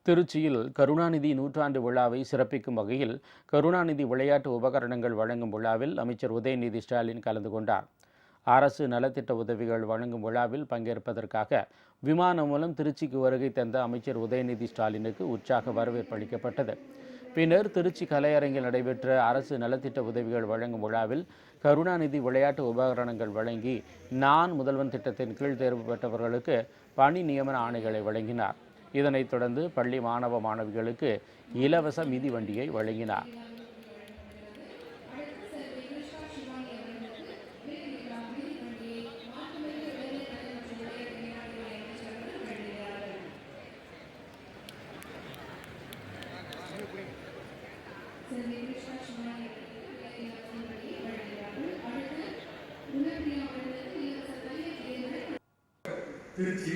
திருச்சியில் கருணாநிதி நூற்றாண்டு விழாவை சிறப்பிக்கும் வகையில் கருணாநிதி விளையாட்டு உபகரணங்கள் வழங்கும் விழாவில் அமைச்சர் உதயநிதி ஸ்டாலின் கலந்து கொண்டார். அரசு நலத்திட்ட உதவிகள் வழங்கும் விழாவில் பங்கேற்பதற்காக விமானம் மூலம் திருச்சிக்கு வருகை தந்த அமைச்சர் உதயநிதி ஸ்டாலினுக்கு உற்சாக வரவேற்பு அளிக்கப்பட்டது. பின்னர் திருச்சி கலையரங்கில் நடைபெற்ற அரசு நலத்திட்ட உதவிகள் வழங்கும் விழாவில் கருணாநிதி விளையாட்டு உபகரணங்கள் வழங்கி நான் முதல்வன் திட்டத்தின் கீழ் தேர்வு பெற்றவர்களுக்கு பணி நியமன ஆணைகளை வழங்கினார். இதனைத் தொடர்ந்து பள்ளி மாணவ மாணவிகளுக்கு இலவச மிதிவண்டியை வழங்கினார். திருச்சி